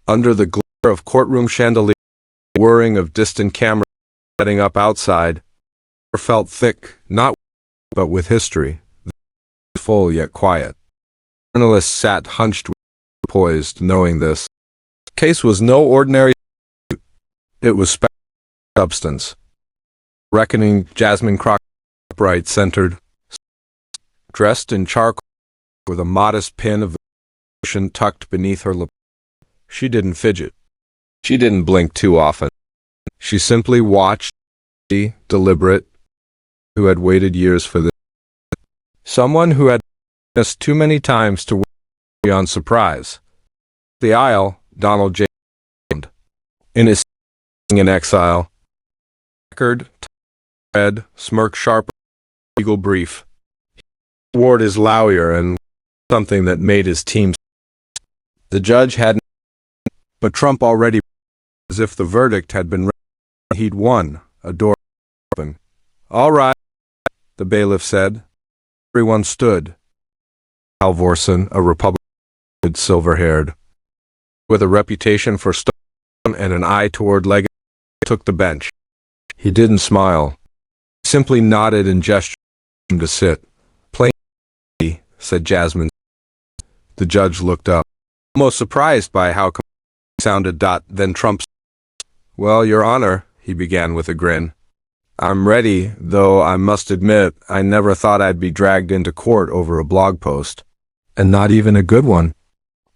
Under the glare of courtroom chandeliers, the whirring of distant cameras setting up outside, the air felt thick, not but with history, full yet quiet. Journalists sat hunched, poised, knowing this. The case was no ordinary suit. It was special substance. Reckoning Jasmine Crockett, upright, centered, dressed in charcoal, with a modest pin of the cushion tucked beneath her lapel. She didn't fidget. She didn't blink too often. She simply watched, deliberate, who had waited years for this. Someone who had missed too many times to wait beyond surprise. The aisle, Donald J. in his in exile. Record, red, smirk sharp, legal brief. He wore his lawyer and something that made his team. The judge hadn't, but Trump already, as if the verdict had been read. He'd won. A door open. All right, the bailiff said. Everyone stood. Halvorson, a Republican, silver-haired, with a reputation for stone and an eye toward legacy, took the bench. He didn't smile. He simply nodded and gestured him to sit. Plain, said Jasmine. The judge looked up, almost surprised by how it sounded. Then Trump said, "Well, Your Honor," he began with a grin. "I'm ready, though I must admit I never thought I'd be dragged into court over a blog post. And not even a good one."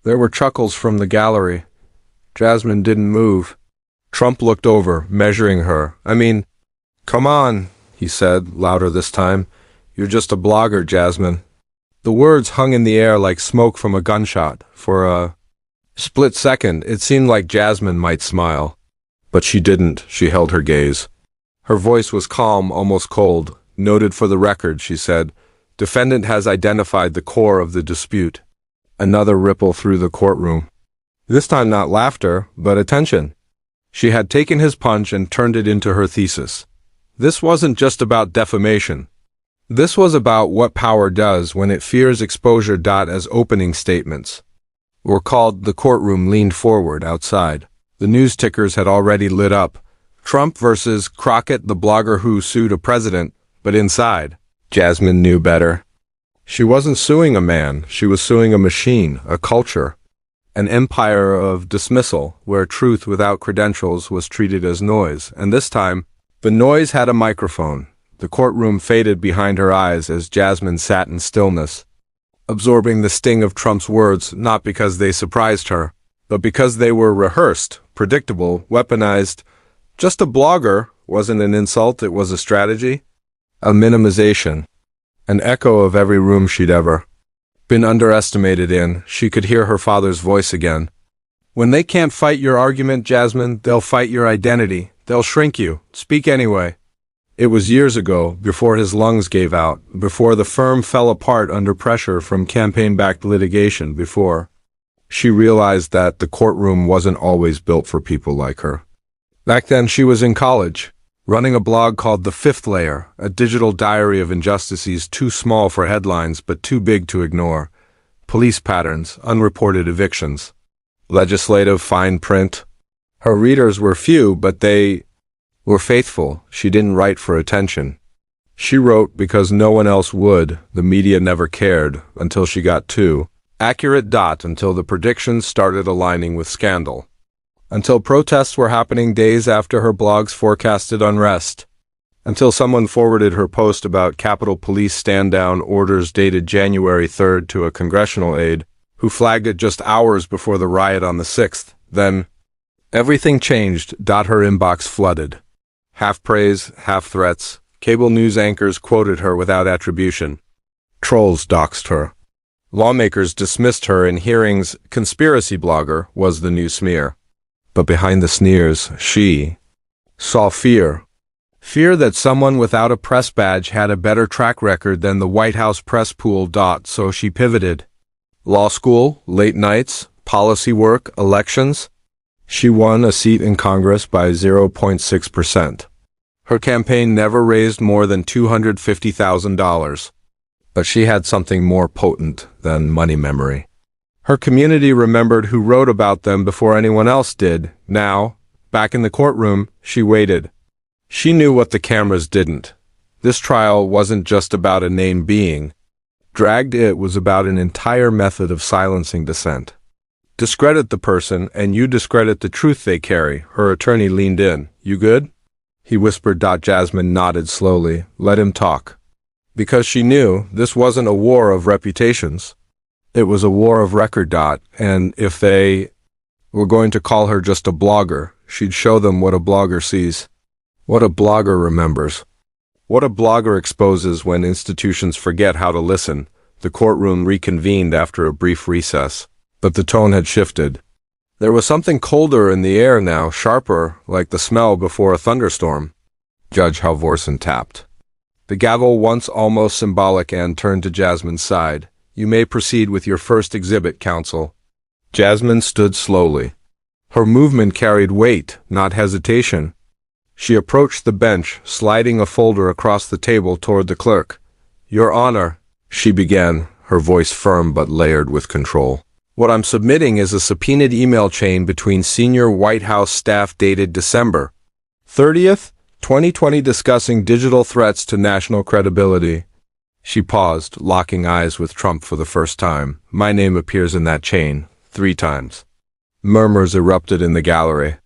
There were chuckles from the gallery. Jasmine didn't move. Trump looked over, measuring her. "Come on," he said, louder this time. "You're just a blogger, Jasmine." The words hung in the air like smoke from a gunshot. For a split second, it seemed like Jasmine might smile. But she didn't. She held her gaze. Her voice was calm, almost cold. "Noted for the record," she said. "Defendant has identified the core of the dispute." Another ripple through the courtroom. This time not laughter, but attention. She had taken his punch and turned it into her thesis. This wasn't just about defamation. This was about what power does when it fears exposure. As opening statements were called, the courtroom leaned forward outside. The news tickers had already lit up. Trump versus Crockett, the blogger who sued a president. But inside, Jasmine knew better. She wasn't suing a man. She was suing a machine, a culture, an empire of dismissal where truth without credentials was treated as noise. And this time, the noise had a microphone. The courtroom faded behind her eyes as Jasmine sat in stillness, absorbing the sting of Trump's words, not because they surprised her, but because they were rehearsed, predictable, weaponized. Just a blogger wasn't an insult, it was a strategy, a minimization, an echo of every room she'd ever been underestimated in. She could hear her father's voice again. "When they can't fight your argument, Jasmine, they'll fight your identity. They'll shrink you. Speak anyway." It was years ago, before his lungs gave out, before the firm fell apart under pressure from campaign-backed litigation, before she realized that the courtroom wasn't always built for people like her. Back then she was in college, running a blog called The Fifth Layer, a digital diary of injustices too small for headlines but too big to ignore. Police patterns, unreported evictions, legislative fine print. Her readers were few, but they were faithful. She didn't write for attention. She wrote because no one else would. The media never cared, until she got too accurate. Until the predictions started aligning with scandal. Until protests were happening days after her blogs forecasted unrest. Until someone forwarded her post about Capitol Police stand-down orders dated January 3rd to a congressional aide, who flagged it just hours before the riot on the 6th. Then, everything changed. Her inbox flooded. Half praise, half threats. Cable news anchors quoted her without attribution. Trolls doxed her. Lawmakers dismissed her in hearings. Conspiracy blogger was the new smear. But behind the sneers, she saw fear. Fear that someone without a press badge had a better track record than the White House press pool. So she pivoted. Law school, late nights, policy work, elections. She won a seat in Congress by 0.6%. Her campaign never raised more than $250,000. But she had something more potent than money memory. Her community remembered who wrote about them before anyone else did. Now, back in the courtroom, she waited. She knew what the cameras didn't. This trial wasn't just about a name being dragged, it was about an entire method of silencing dissent. Discredit the person, and you discredit the truth they carry. Her attorney leaned in. You good? He whispered. Jasmine nodded slowly. Let him talk. Because she knew this wasn't a war of reputations. It was a war of record. And if they were going to call her just a blogger, she'd show them what a blogger sees. What a blogger remembers. What a blogger exposes when institutions forget how to listen. The courtroom reconvened after a brief recess, but the tone had shifted. There was something colder in the air now, sharper, like the smell before a thunderstorm. Judge Halvorsen tapped. The gavel, once almost symbolic, and turned to Jasmine's side. You may proceed with your first exhibit, counsel. Jasmine stood slowly. Her movement carried weight, not hesitation. She approached the bench, sliding a folder across the table toward the clerk. Your Honor, she began, her voice firm but layered with control. What I'm submitting is a subpoenaed email chain between senior White House staff dated December 30th, 2020, discussing digital threats to national credibility. She paused, locking eyes with Trump for the first time. My name appears in that chain 3 times. Murmurs erupted in the gallery.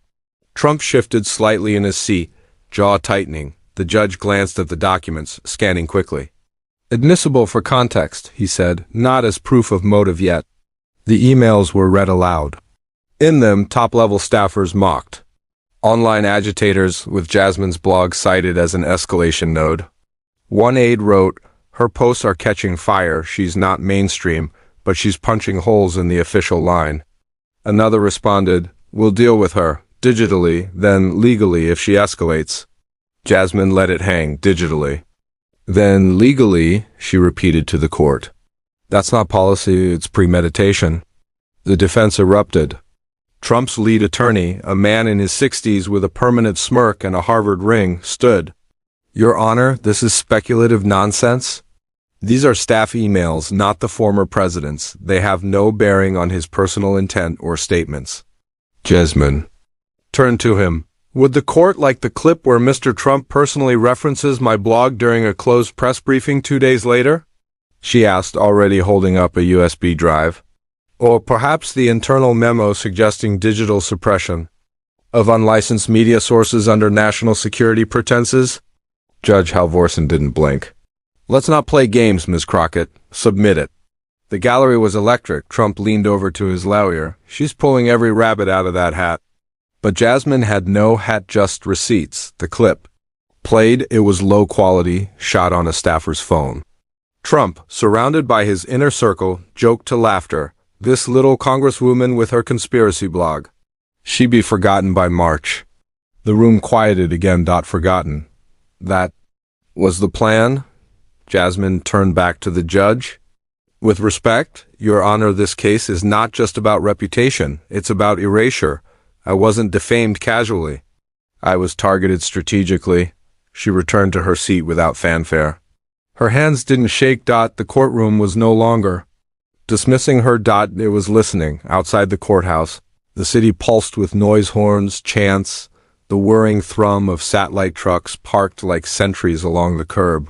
Trump shifted slightly in his seat, jaw tightening. The judge glanced at the documents, scanning quickly. Admissible for context, he said, not as proof of motive yet. The emails were read aloud. In them, top-level staffers mocked. Online agitators, with Jasmine's blog cited as an escalation node. One aide wrote, her posts are catching fire, she's not mainstream, but she's punching holes in the official line. Another responded, we'll deal with her. Digitally, then legally if she escalates. Jasmine let it hang. Digitally. Then legally, she repeated to the court. That's not policy, it's premeditation. The defense erupted. Trump's lead attorney, a man in his 60s with a permanent smirk and a Harvard ring, stood. Your Honor, this is speculative nonsense. These are staff emails, not the former president's. They have no bearing on his personal intent or statements. Jasmine turned to him. Would the court like the clip where Mr. Trump personally references my blog during a closed press briefing 2 days later? She asked, already holding up a USB drive. Or perhaps the internal memo suggesting digital suppression of unlicensed media sources under national security pretenses? Judge Halvorsen didn't blink. Let's not play games, Ms. Crockett. Submit it. The gallery was electric. Trump leaned over to his lawyer. She's pulling every rabbit out of that hat. But Jasmine had no hat, just receipts. The clip played. It was low quality, shot on a staffer's phone. Trump, surrounded by his inner circle, joked to laughter. This little congresswoman with her conspiracy blog. She'd be forgotten by March. The room quieted again. Forgotten. That was the plan? Jasmine turned back to the judge. With respect, Your Honor, this case is not just about reputation. It's about erasure. I wasn't defamed casually. I was targeted strategically. She returned to her seat without fanfare. Her hands didn't shake. The courtroom was no longer dismissing her. It was listening. Outside the courthouse, the city pulsed with noise horns, chants, the whirring thrum of satellite trucks parked like sentries along the curb.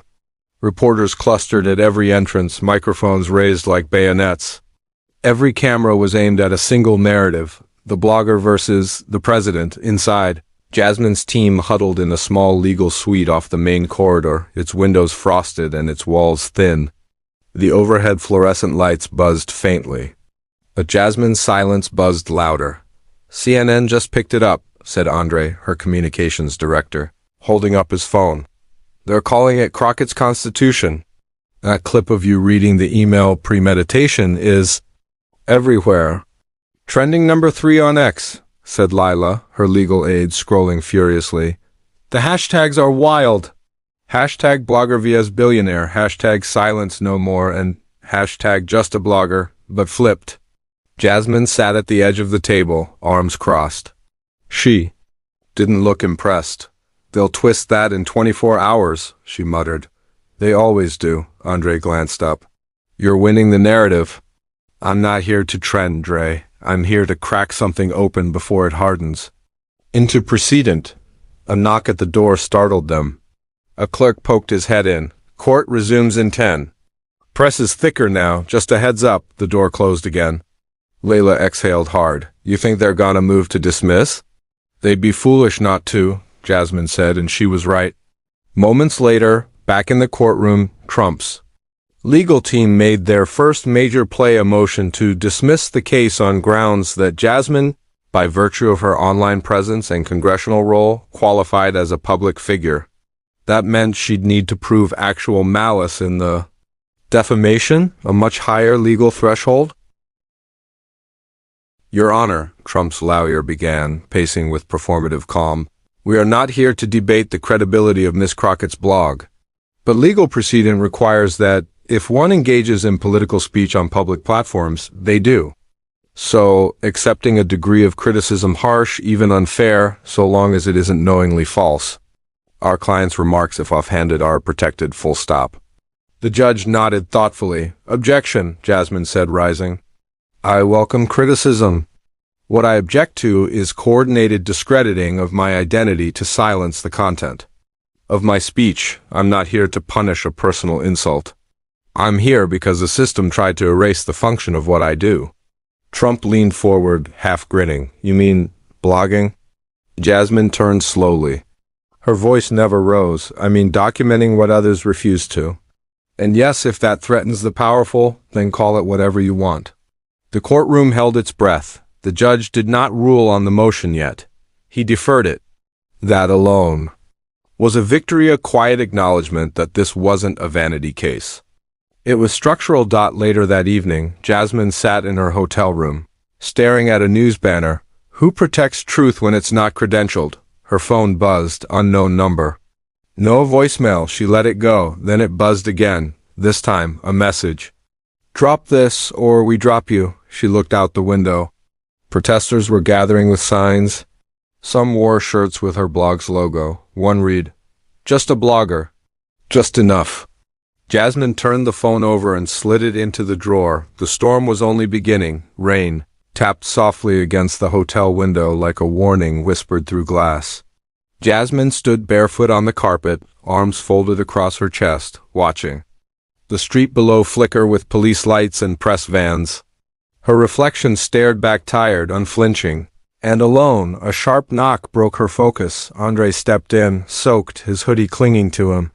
Reporters clustered at every entrance, microphones raised like bayonets. Every camera was aimed at a single narrative. The blogger versus the president. Inside, Jasmine's team huddled in a small legal suite off the main corridor, its windows frosted and its walls thin. The overhead fluorescent lights buzzed faintly. But Jasmine's silence buzzed louder. CNN just picked it up, said Andre, her communications director, holding up his phone. They're calling it Crockett's Constitution. That clip of you reading the email premeditation is everywhere. Trending number 3 on X, said Lila, her legal aide, scrolling furiously. The hashtags are wild. Hashtag blogger vs billionaire, hashtag silence no more, and hashtag just a blogger, but flipped. Jasmine sat at the edge of the table, arms crossed. She didn't look impressed. They'll twist that in 24 hours, she muttered. They always do. Andre glanced up. You're winning the narrative. I'm not here to trend, Dre. I'm here to crack something open before it hardens. Into precedent. A knock at the door startled them. A clerk poked his head in. Court resumes in 10. Press is thicker now, just a heads up. The door closed again. Layla exhaled hard. You think they're gonna move to dismiss? They'd be foolish not to, Jasmine said, and she was right. Moments later, back in the courtroom, Trump's legal team made their first major play, a motion to dismiss the case on grounds that Jasmine, by virtue of her online presence and congressional role, qualified as a public figure. That meant she'd need to prove actual malice in the defamation, a much higher legal threshold. Your Honor, Trump's lawyer began, pacing with performative calm, we are not here to debate the credibility of Miss Crockett's blog. But legal proceeding requires that, if one engages in political speech on public platforms, they do. So, accepting a degree of criticism harsh, even unfair, so long as it isn't knowingly false. Our client's remarks, if offhanded, are protected, full stop. The judge nodded thoughtfully. Objection, Jasmine said, rising. I welcome criticism. What I object to is coordinated discrediting of my identity to silence the content of my speech. I'm not here to punish a personal insult. I'm here because the system tried to erase the function of what I do. Trump leaned forward, half grinning. You mean blogging? Jasmine turned slowly. Her voice never rose. I mean documenting what others refuse to. And yes, if that threatens the powerful, then call it whatever you want. The courtroom held its breath. The judge did not rule on the motion yet. He deferred it. That alone was a victory, a quiet acknowledgement that this wasn't a vanity case. It was structural. Later that evening, Jasmine sat in her hotel room, staring at a news banner. Who protects truth when it's not credentialed? Her phone buzzed, unknown number. No voicemail. She let it go, then it buzzed again, this time a message. Drop this or we drop you. She looked out the window. Protesters were gathering with signs. Some wore shirts with her blog's logo. One read, just a blogger. Just enough. Jasmine turned the phone over and slid it into the drawer. The storm was only beginning. Rain tapped softly against the hotel window like a warning whispered through glass. Jasmine stood barefoot on the carpet, arms folded across her chest, watching the street below flicker with police lights and press vans. Her reflection stared back, tired, unflinching. And alone, a sharp knock broke her focus. Andre stepped in, soaked, his hoodie clinging to him.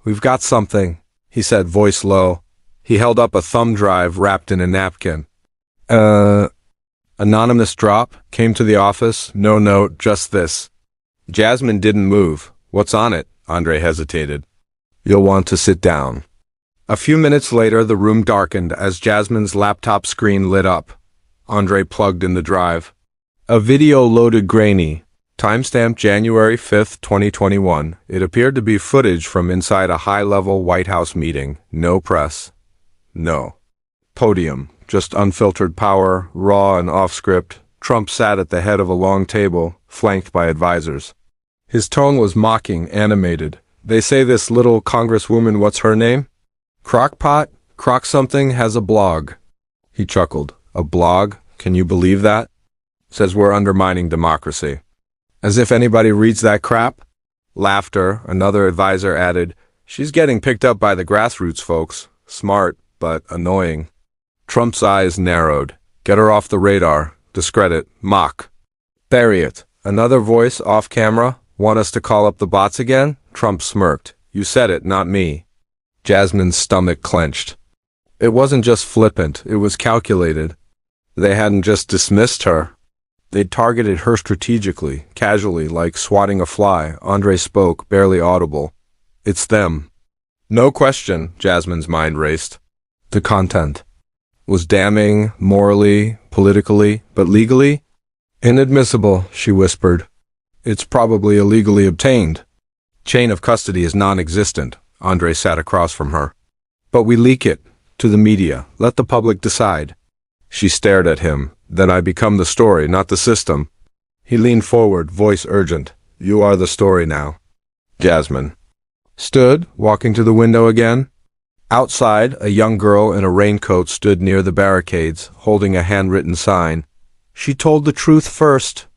We've got something, he said, voice low. He held up a thumb drive wrapped in a napkin. Anonymous drop, came to the office, no note, just this. Jasmine didn't move. What's on it? Andre hesitated. You'll want to sit down. A few minutes later, the room darkened as Jasmine's laptop screen lit up. Andre plugged in the drive. A video loaded, grainy. Timestamp January 5th, 2021. It appeared to be footage from inside a high-level White House meeting. No press. No podium. Just unfiltered power, raw and off-script. Trump sat at the head of a long table, flanked by advisors. His tone was mocking, animated. They say this little congresswoman, what's her name? Crockpot? Crock something has a blog. He chuckled. A blog? Can you believe that? Says we're undermining democracy. As if anybody reads that crap? Laughter. Another advisor added, she's getting picked up by the grassroots folks. Smart, but annoying. Trump's eyes narrowed. Get her off the radar. Discredit. Mock. Bury it. Another voice, off camera. Want us to call up the bots again? Trump smirked. You said it, not me. Jasmine's stomach clenched. It wasn't just flippant, it was calculated. They hadn't just dismissed her. They'd targeted her strategically, casually, like swatting a fly. Andre spoke, barely audible. It's them. No question, Jasmine's mind raced. The content was damning, morally, politically, but legally? Inadmissible, she whispered. It's probably illegally obtained. Chain of custody is non-existent. Andre sat across from her. But we leak it to the media. Let the public decide. She stared at him. Then I become the story, not the system. He leaned forward, voice urgent. You are the story now. Jasmine stood, walking to the window again. Outside, a young girl in a raincoat stood near the barricades, holding a handwritten sign. She told the truth first.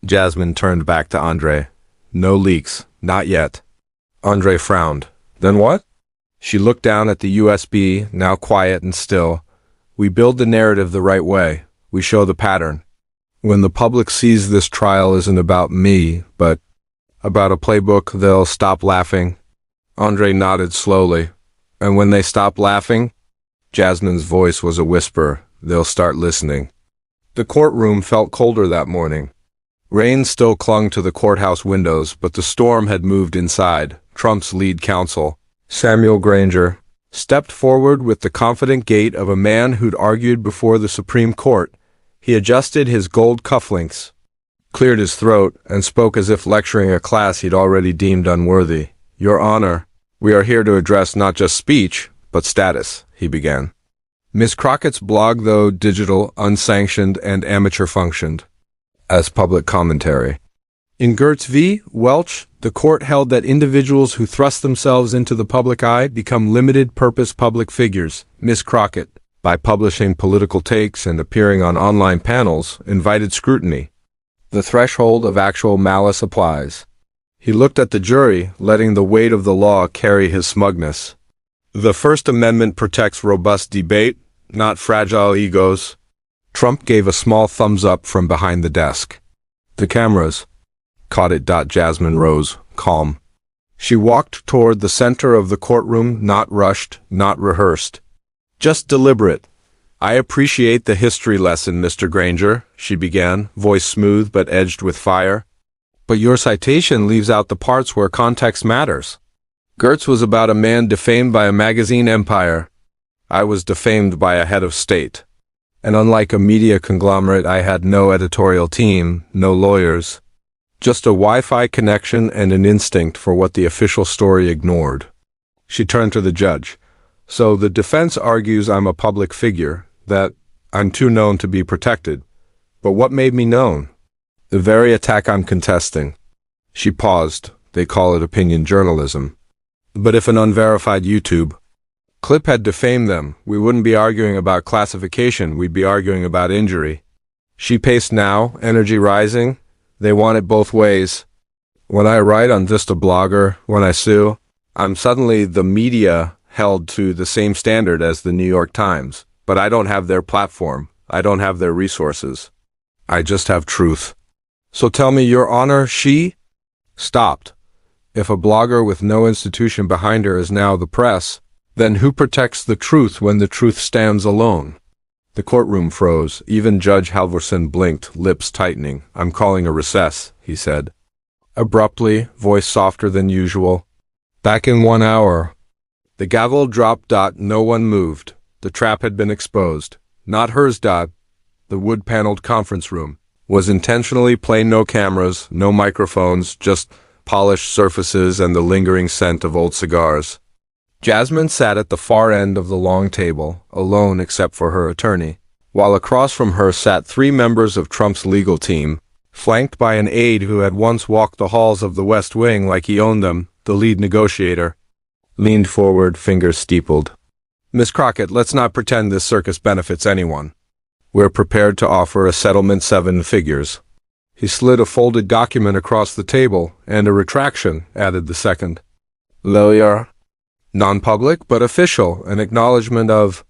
Jasmine turned back to Andre. No leaks, not yet. Andre frowned. Then what? She looked down at the USB, now quiet and still. We build the narrative the right way. We show the pattern. When the public sees this trial isn't about me, but about a playbook, they'll stop laughing. Andre nodded slowly. And when they stop laughing, Jasmine's voice was a whisper, they'll start listening. The courtroom felt colder that morning. Rain still clung to the courthouse windows, but the storm had moved inside. Trump's lead counsel, Samuel Granger, stepped forward with the confident gait of a man who'd argued before the Supreme Court. He adjusted his gold cufflinks, cleared his throat, and spoke as if lecturing a class he'd already deemed unworthy. Your Honor, we are here to address not just speech, but status, he began. Ms. Crockett's blog, though digital, unsanctioned, and amateur, functioned as public commentary. In Gertz v. Welch, the court held that individuals who thrust themselves into the public eye become limited-purpose public figures. Ms. Crockett, by publishing political takes and appearing on online panels, invited scrutiny. The threshold of actual malice applies. He looked at the jury, letting the weight of the law carry his smugness. The First Amendment protects robust debate, not fragile egos. Trump gave a small thumbs up from behind the desk. The cameras caught it. Jasmine rose, calm. She walked toward the center of the courtroom, not rushed, not rehearsed. Just deliberate. I appreciate the history lesson, Mr. Granger, she began, voice smooth but edged with fire. But your citation leaves out the parts where context matters. Gertz was about a man defamed by a magazine empire. I was defamed by a head of state. And unlike a media conglomerate, I had no editorial team, no lawyers. Just a Wi-Fi connection and an instinct for what the official story ignored. She turned to the judge. So the defense argues I'm a public figure, that I'm too known to be protected. But what made me known? The very attack I'm contesting. She paused. They call it opinion journalism. But if an unverified YouTube clip had defamed them, we wouldn't be arguing about classification, we'd be arguing about injury. She paced now, energy rising. They want it both ways. When I write, I'm just a blogger. When I sue, I'm suddenly the media held to the same standard as the New York Times. But I don't have their platform. I don't have their resources. I just have truth. So tell me, Your Honor, she stopped. If a blogger with no institution behind her is now the press, then who protects the truth when the truth stands alone? The courtroom froze. Even Judge Halvorson blinked, lips tightening. I'm calling a recess, he said. Abruptly, voice softer than usual. Back in 1 hour. The gavel dropped. No one moved. The trap had been exposed. Not hers. The wood-paneled conference room was intentionally plain, no cameras, no microphones, just polished surfaces and the lingering scent of old cigars. Jasmine sat at the far end of the long table, alone except for her attorney, while across from her sat 3 members of Trump's legal team, flanked by an aide who had once walked the halls of the West Wing like he owned them. The lead negotiator leaned forward, fingers steepled. Miss Crockett, let's not pretend this circus benefits anyone. We're prepared to offer a settlement 7 figures. He slid a folded document across the table, and a retraction, added the second. Lawyer. Non-public, but official, an acknowledgement of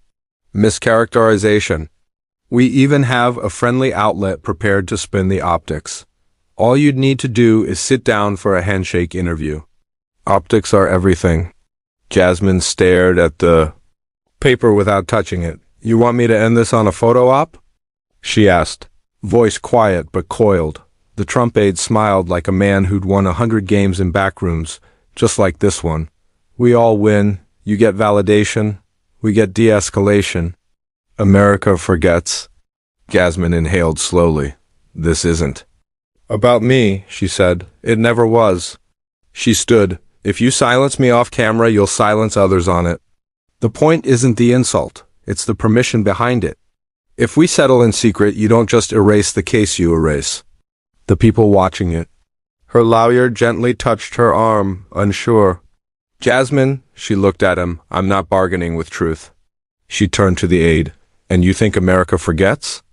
mischaracterization. We even have a friendly outlet prepared to spin the optics. All you'd need to do is sit down for a handshake interview. Optics are everything. Jasmine stared at the paper without touching it. You want me to end this on a photo op? She asked, voice quiet but coiled. The Trump aide smiled like a man who'd won 100 games in backrooms, just like this one. We all win. You get validation. We get de-escalation. America forgets. Jasmine inhaled slowly. This isn't about me, she said. It never was. She stood. If you silence me off camera, you'll silence others on it. The point isn't the insult. It's the permission behind it. If we settle in secret, you don't just erase the case, you erase the people watching it. Her lawyer gently touched her arm, unsure. Jasmine, she looked at him, I'm not bargaining with truth. She turned to the aide. And you think America forgets?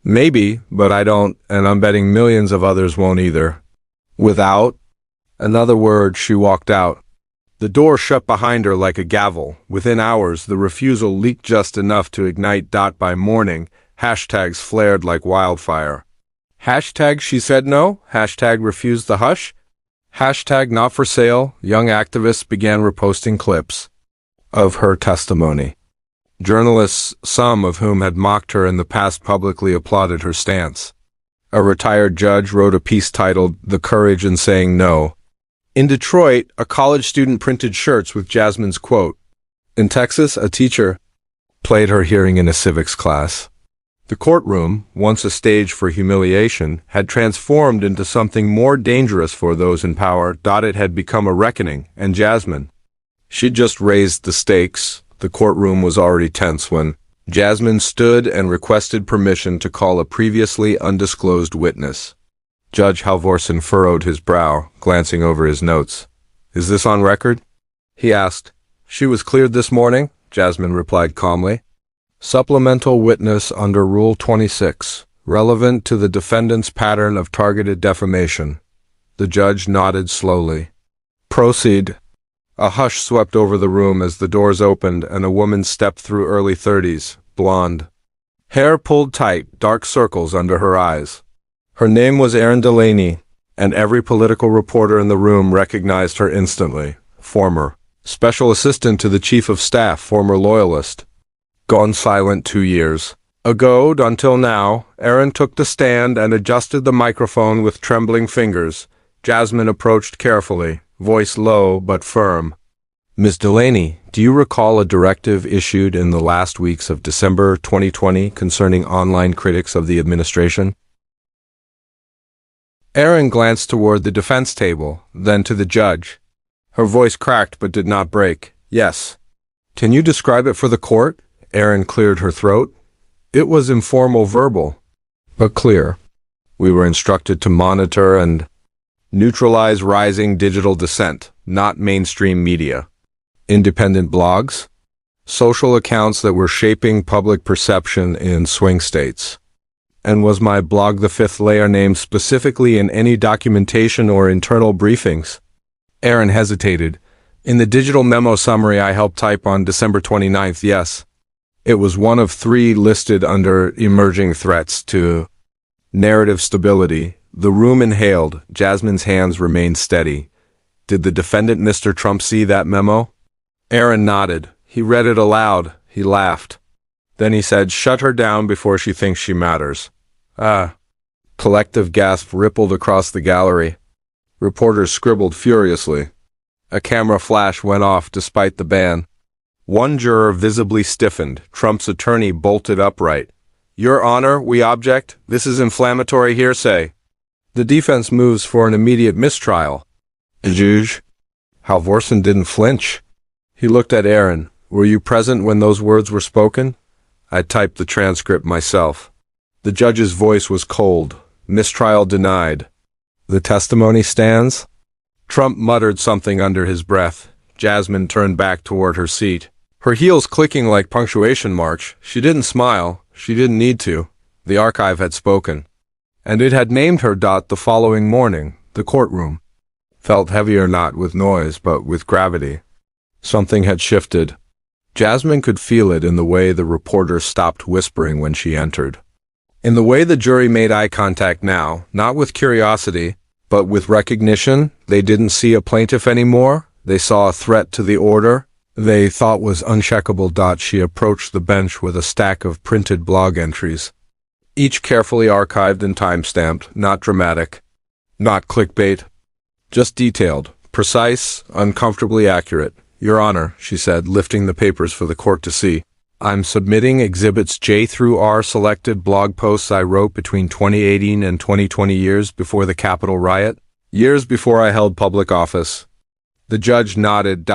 Maybe, but I don't, and I'm betting millions of others won't either. Without another word, she walked out. The door shut behind her like a gavel. Within hours, the refusal leaked just enough to ignite. By morning, hashtags flared like wildfire. Hashtag she said no, hashtag refused the hush, hashtag not for sale. Young activists began reposting clips of her testimony. Journalists, some of whom had mocked her in the past, publicly applauded her stance. A retired judge wrote a piece titled "The Courage in Saying No." In Detroit, a college student printed shirts with Jasmine's quote. In Texas, a teacher played her hearing in a civics class. The courtroom, once a stage for humiliation, had transformed into something more dangerous for those in power. It had become a reckoning, and Jasmine, she'd just raised the stakes. The courtroom was already tense when Jasmine stood and requested permission to call a previously undisclosed witness. Judge Halvorsen furrowed his brow, glancing over his notes. Is this on record? He asked. She was cleared this morning, Jasmine replied calmly. Supplemental witness under Rule 26, relevant to the defendant's pattern of targeted defamation. The judge nodded slowly. Proceed. A hush swept over the room as the doors opened and a woman stepped through, early 30s, blonde. Hair pulled tight, dark circles under her eyes. Her name was Erin Delaney, and every political reporter in the room recognized her instantly. Former special assistant to the chief of staff, former loyalist. Gone silent 2 years ago. Until now, Erin took the stand and adjusted the microphone with trembling fingers. Jasmine approached carefully, voice low but firm. Ms. Delaney, do you recall a directive issued in the last weeks of December 2020 concerning online critics of the administration? Erin glanced toward the defense table, then to the judge. Her voice cracked but did not break. Yes. Can you describe it for the court? Erin cleared her throat. It was informal, verbal, but clear. We were instructed to monitor and neutralize rising digital dissent, not mainstream media. Independent blogs, social accounts that were shaping public perception in swing states. And was my blog The Fifth Layer named specifically in any documentation or internal briefings? Erin hesitated. In the digital memo summary I helped type on December 29th, yes. It was one of 3 listed under emerging threats to narrative stability. The room inhaled. Jasmine's hands remained steady. Did the defendant, Mr. Trump, see that memo? Erin nodded. He read it aloud. He laughed. Then he said, shut her down before she thinks she matters. Ah. Collective gasp rippled across the gallery. Reporters scribbled furiously. A camera flash went off despite the ban. One juror visibly stiffened. Trump's attorney bolted upright. Your Honor, we object. This is inflammatory hearsay. The defense moves for an immediate mistrial. Judge. Halvorsen didn't flinch. He looked at Erin. Were you present when those words were spoken? I typed the transcript myself. The judge's voice was cold. Mistrial denied. The testimony stands? Trump muttered something under his breath. Jasmine turned back toward her seat. Her heels clicking like punctuation marks. She didn't smile. She didn't need to. The archive had spoken. And it had named her. The following morning, the courtroom felt heavier, not with noise, but with gravity. Something had shifted. Jasmine could feel it in the way the reporter stopped whispering when she entered. In the way the jury made eye contact now, not with curiosity, but with recognition. They didn't see a plaintiff anymore. They saw a threat to the order they thought was uncheckable. She approached the bench with a stack of printed blog entries, each carefully archived and time-stamped, not dramatic, not clickbait, just detailed, precise, uncomfortably accurate. Your Honor, she said, lifting the papers for the court to see. I'm submitting Exhibits J through R, selected blog posts I wrote between 2018 and 2020, years before the Capitol riot, years before I held public office. The judge nodded.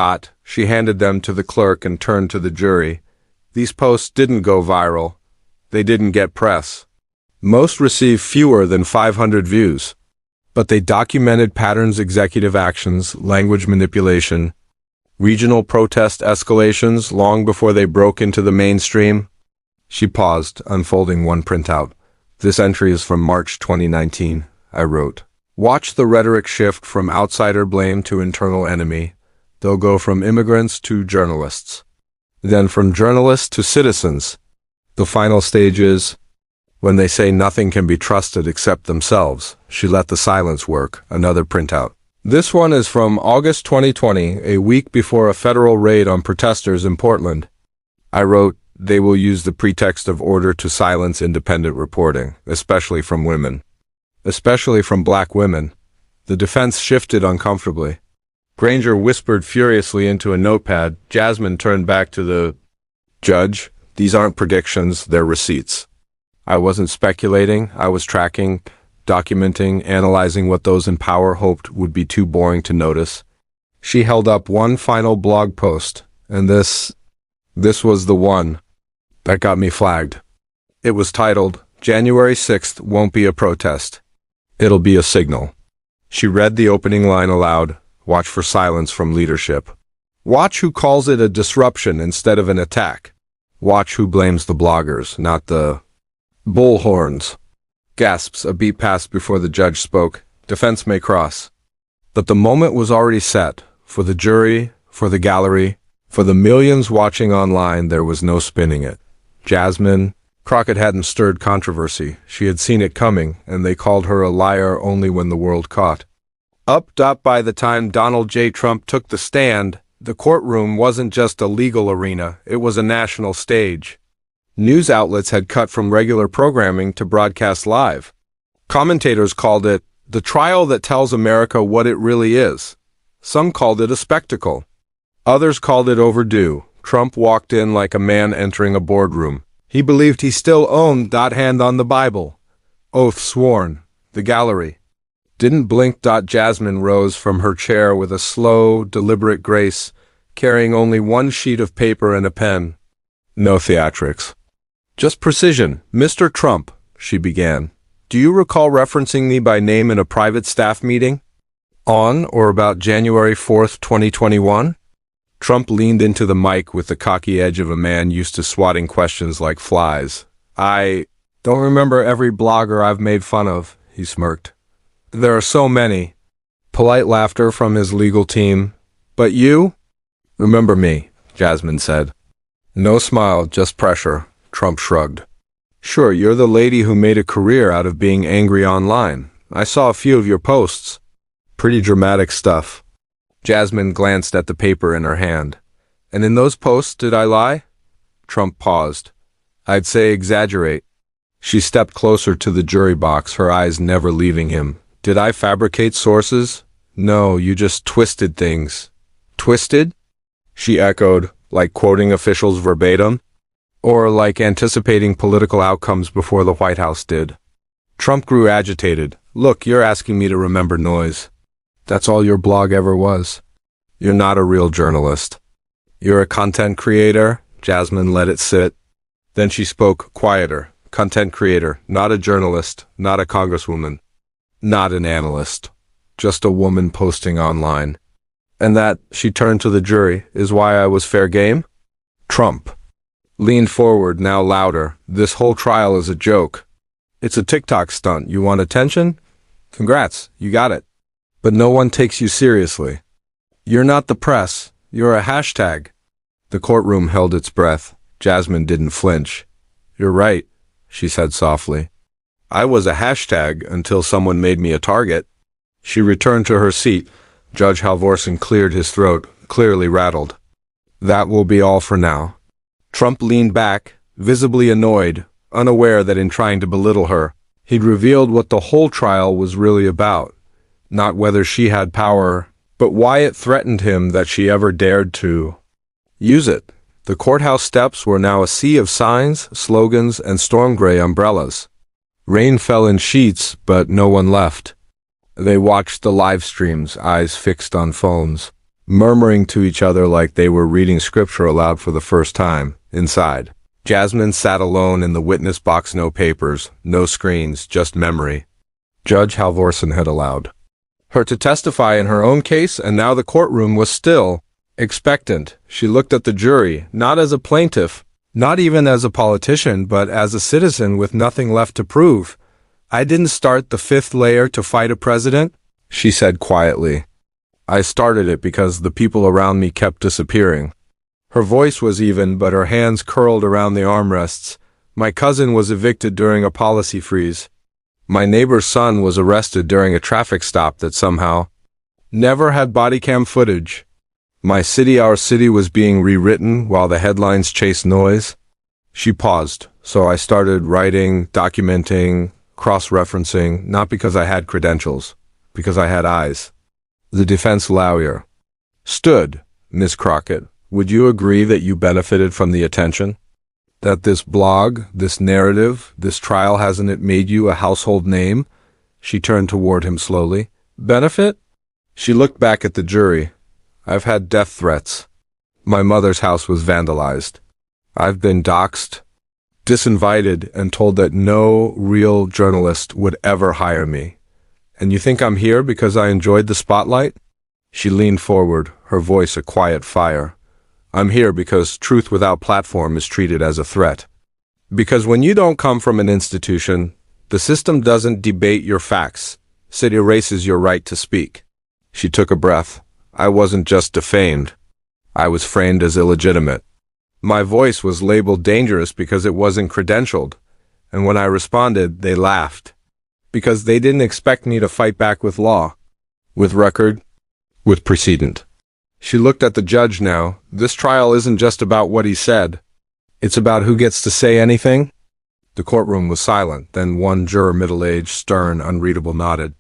She handed them to the clerk and turned to the jury. These posts didn't go viral. They didn't get press. Most received fewer than 500 views. But they documented patterns, executive actions, language manipulation, Regional protest escalations long before they broke into the mainstream? She paused, unfolding one printout. This entry is from March 2019, I wrote. Watch the rhetoric shift from outsider blame to internal enemy. They'll go from immigrants to journalists. Then from journalists to citizens. The final stage is when they say nothing can be trusted except themselves. She let the silence work. Another printout. This one is from August 2020, a week before a federal raid on protesters in Portland. I wrote, they will use the pretext of order to silence independent reporting, especially from women. Especially from black women. The defense shifted uncomfortably. Granger whispered furiously into a notepad. Jasmine turned back to the judge. These aren't predictions, they're receipts. I wasn't speculating, I was tracking, documenting, analyzing what those in power hoped would be too boring to notice. She held up one final blog post, and this was the one that got me flagged. It was titled, January 6th won't be a protest. It'll be a signal. She read the opening line aloud. Watch for silence from leadership. Watch who calls it a disruption instead of an attack. Watch who blames the bloggers, not the bullhorns. Gasps, a beat passed before the judge spoke. Defense may cross. But the moment was already set. For the jury, for the gallery, for the millions watching online, there was no spinning it. Jasmine Crockett hadn't stirred controversy. She had seen it coming, and they called her a liar only when the world caught. By the time Donald J. Trump took the stand, the courtroom wasn't just a legal arena, it was a national stage. News outlets had cut from regular programming to broadcast live. Commentators called it the trial that tells America what it really is. Some called it a spectacle. Others called it overdue. Trump walked in like a man entering a boardroom. He believed he still owned .hand on the Bible. Oath sworn. The gallery didn't blink. Jasmine rose from her chair with a slow, deliberate grace, carrying only one sheet of paper and a pen. No theatrics. Just precision. Mr. Trump, she began. Do you recall referencing me by name in a private staff meeting? On or about January 4th, 2021? Trump leaned into the mic with the cocky edge of a man used to swatting questions like flies. I don't remember every blogger I've made fun of, he smirked. There are so many. Polite laughter from his legal team. But you? Remember me, Jasmine said. No smile, just pressure. Trump shrugged. Sure, you're the lady who made a career out of being angry online. I saw a few of your posts. Pretty dramatic stuff. Jasmine glanced at the paper in her hand. And in those posts, did I lie? Trump paused. I'd say exaggerate. She stepped closer to the jury box, her eyes never leaving him. Did I fabricate sources? No, you just twisted things. Twisted? She echoed, like quoting officials verbatim? Or like anticipating political outcomes before the White House did? Trump grew agitated. Look, you're asking me to remember noise. That's all your blog ever was. You're not a real journalist. You're a content creator. Jasmine let it sit. Then she spoke quieter. Content creator, not a journalist, not a congresswoman, not an analyst. Just a woman posting online. And that, she turned to the jury, is why I was fair game? Trump leaned forward, now louder. This whole trial is a joke. It's a TikTok stunt. You want attention? Congrats, you got it. But no one takes you seriously. You're not the press. You're a hashtag. The courtroom held its breath. Jasmine didn't flinch. You're right, she said softly. I was a hashtag until someone made me a target. She returned to her seat. Judge Halvorsen cleared his throat, clearly rattled. That will be all for now. Trump leaned back, visibly annoyed, unaware that in trying to belittle her, he'd revealed what the whole trial was really about. Not whether she had power, but why it threatened him that she ever dared to use it. The courthouse steps were now a sea of signs, slogans, and storm gray umbrellas. Rain fell in sheets, but no one left. They watched the live streams, eyes fixed on phones, murmuring to each other like they were reading scripture aloud for the first time. Inside, Jasmine sat alone in the witness box. No papers, no screens, just memory. Judge Halvorsen had allowed her to testify in her own case, and now the courtroom was still, Expectant, she looked at the jury, not as a plaintiff, not even as a politician, but as a citizen with nothing left to prove. "I didn't start the fifth layer to fight a president," she said quietly. "I started it because the people around me kept disappearing." Her voice was even, but her hands curled around the armrests. "My cousin was evicted during a policy freeze. My neighbor's son was arrested during a traffic stop that somehow never had body cam footage. Our city was being rewritten while the headlines chased noise." She paused, so I started writing, documenting, cross-referencing, not because I had credentials, because I had eyes. The defense lawyer stood. "Miss Crockett, would you agree that you benefited from the attention? That this blog, this narrative, this trial, hasn't it made you a household name?" She turned toward him slowly. "Benefit?" She looked back at the jury. "I've had death threats. My mother's house was vandalized. I've been doxxed, disinvited, and told that no real journalist would ever hire me. And you think I'm here because I enjoyed the spotlight?" She leaned forward, her voice a quiet fire. "I'm here because truth without platform is treated as a threat. Because when you don't come from an institution, the system doesn't debate your facts. It erases your right to speak." She took a breath. "I wasn't just defamed. I was framed as illegitimate. My voice was labeled dangerous because it wasn't credentialed. And when I responded, they laughed. Because they didn't expect me to fight back with law, with record, with precedent." She looked at the judge now. "This trial isn't just about what he said. It's about who gets to say anything." The courtroom was silent. Then one juror, middle-aged, stern, unreadable, nodded.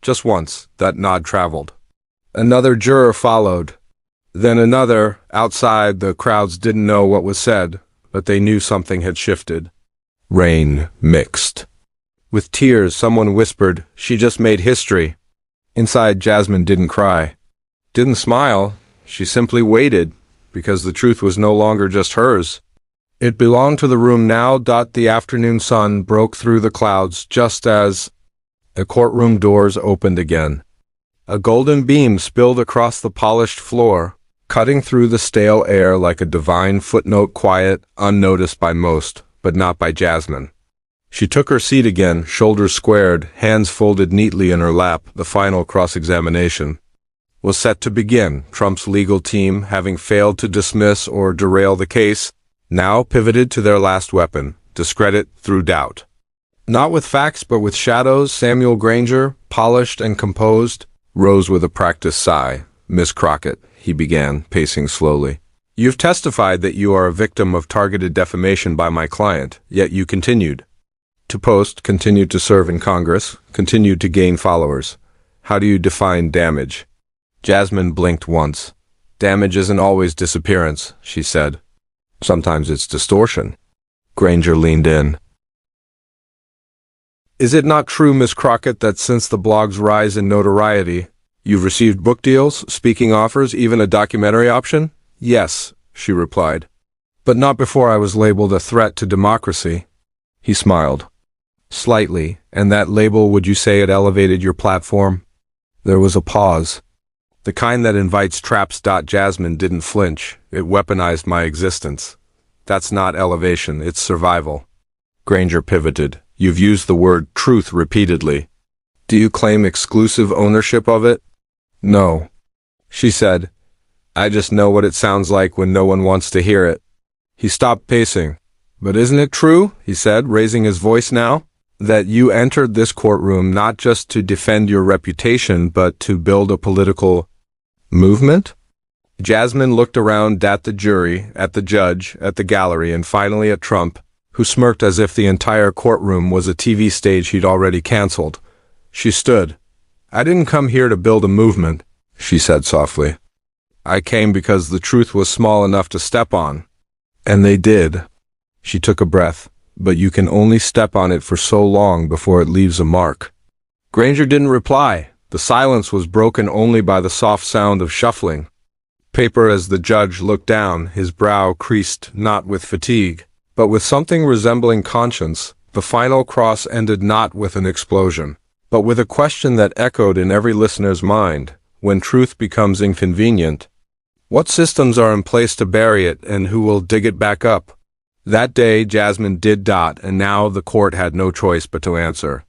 Just once, that nod traveled. Another juror followed. Then another. Outside, the crowds didn't know what was said, but they knew something had shifted. Rain mixed with tears. Someone whispered, "She just made history." Inside, Jasmine didn't cry, didn't smile. She simply waited, because the truth was no longer just hers. It belonged to the room now. The afternoon sun broke through the clouds just as the courtroom doors opened again. A golden beam spilled across the polished floor, cutting through the stale air like a divine footnote, quiet, unnoticed by most, but not by Jasmine. She took her seat again, shoulders squared, hands folded neatly in her lap. The final cross-examination was set to begin. Trump's legal team, having failed to dismiss or derail the case, now pivoted to their last weapon, discredit through doubt. Not with facts, but with shadows. Samuel Granger, polished and composed, rose with a practiced sigh. "Miss Crockett," he began, pacing slowly, "you've testified that you are a victim of targeted defamation by my client, yet you continued to post, continued to serve in Congress, continued to gain followers. How do you define damage?" Jasmine blinked once. "Damage isn't always disappearance," she said. "Sometimes it's distortion." Granger leaned in. "Is it not true, Miss Crockett, that since the blog's rise in notoriety, you've received book deals, speaking offers, even a documentary option?" "Yes," she replied. "But not before I was labeled a threat to democracy." He smiled. "Slightly. And that label, would you say it elevated your platform?" There was a pause. "The kind that invites traps." Jasmine didn't flinch. "It weaponized my existence. That's not elevation, it's survival." Granger pivoted. "You've used the word truth repeatedly. Do you claim exclusive ownership of it?" "No," she said. "I just know what it sounds like when no one wants to hear it." He stopped pacing. "But isn't it true," he said, raising his voice now, "that you entered this courtroom not just to defend your reputation, but to build a political movement?" Jasmine looked around at the jury, at the judge, at the gallery, and finally at Trump, who smirked as if the entire courtroom was a TV stage he'd already canceled. She stood. "I didn't come here to build a movement," she said softly. "I came because the truth was small enough to step on." And they did. She took a breath. "But you can only step on it for so long before it leaves a mark." Granger didn't reply. The silence was broken only by the soft sound of shuffling paper as the judge looked down, his brow creased not with fatigue, but with something resembling conscience. The final cross ended not with an explosion, but with a question that echoed in every listener's mind. When truth becomes inconvenient, What systems are in place to bury it, and who will dig it back up? That day, Jasmine did. And now the court had no choice but to answer.